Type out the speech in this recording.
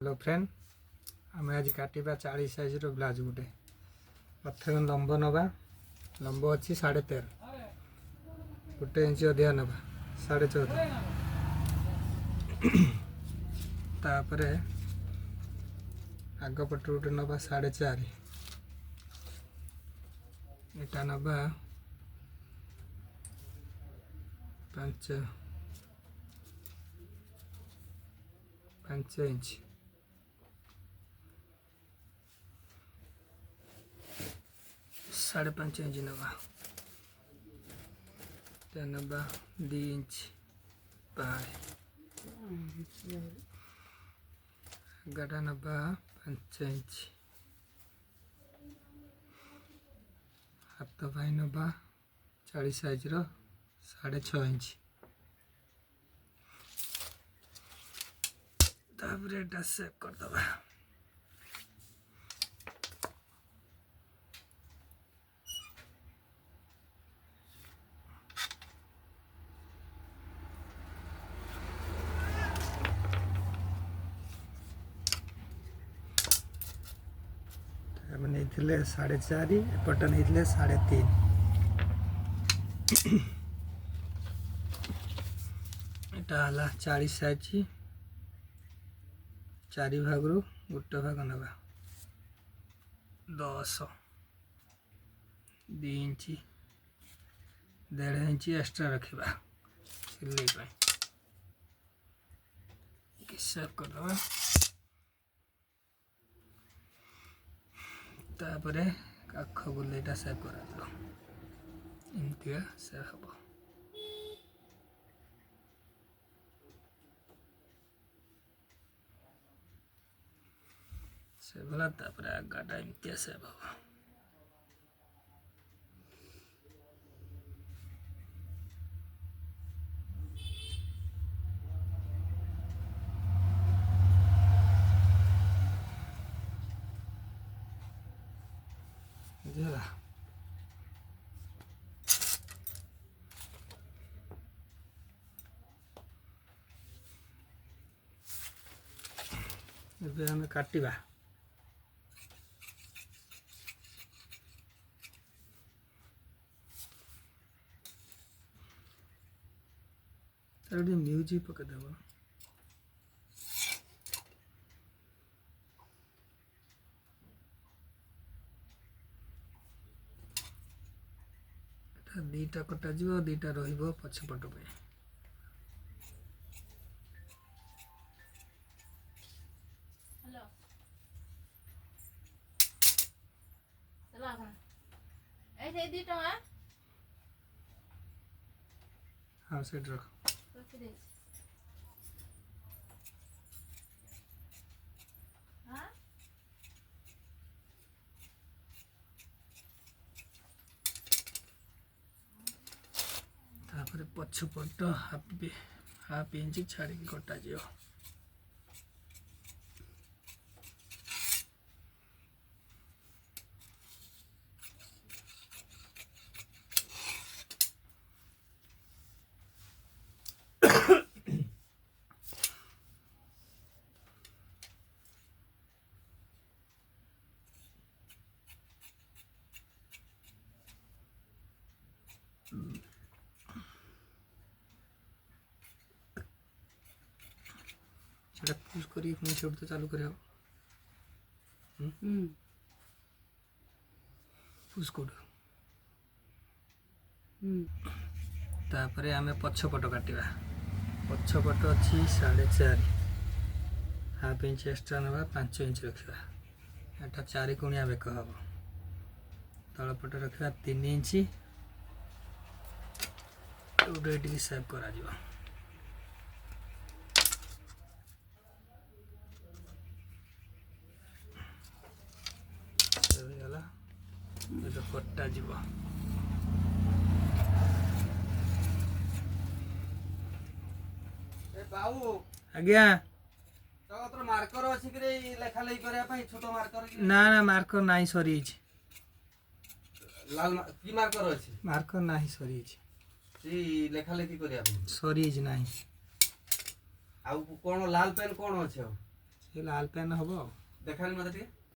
Hello friend, आम आज काटा 40 साइज ब्लाउज गोटे प्रथम लंब नवा लंब अच्छी 13.5 गोटे इंच अधिक नवा 14.5 तापर आग पट गोटे नवा 4.5 एटा नवा 5 इंच 5.5 इंच नवा नवा 2 इंच पाए गड़ा नवा 5 इंच हाथ भाई नवा 40 साइज 6.5 इंच तापर एटा सेव करदबा। नहीं 4.5 एपट नहीं 3.5 एटा 40 साइज 4 भाग रू गोटे भाग नवा 10 2 इंच 1.5 इंच एक्स्ट्रा रखा सिलाई सेव करदबा। तापरे काख बुलेटा सेव कर सेव हम सेव होला तापरे आगाटा एमती सेव हम बुझला। ଏବେ ଆମେ କାଟିବା। ତାର ଗୋଟେ ମ୍ୟୁଜିକ୍ ପକେଇଦେବ। ଏଟା ଦୁଇଟା କଟାଯିବ, ଦୁଇଟା ରହିବ ପଛପଟ ପାଇଁ। हाँ सेट रख तापर पछपट हाफ इंच छाड़ी कटा जाओ। पुश करी पुणी से चालू कर पुश कर तापरे आमे पछपट काटिबा। पछपट अच्छी 4.5 हाफ इंच एक्स्ट्रा नवा 5 इंच रखा एटा 4 कोणिया बेक हम तलपट रखा 3 इंच ये सेव करा दिबा। कटा जीव आज्ञा मार्कर अच्छी लेखा लेखी करने छोट मार्कर ना ना मार्कर नहीं सरी लाल की मार्कर अच्छी मार्कर नहीं सरी लेखा लेखी करने सरी नहीं आउ कौन लाल पेन कौन अच्छे ଏ ଲାଲ ପେନ୍ ହେବ ଆଉ। ଦେଖାଲି ମୋତେ ଟିକେ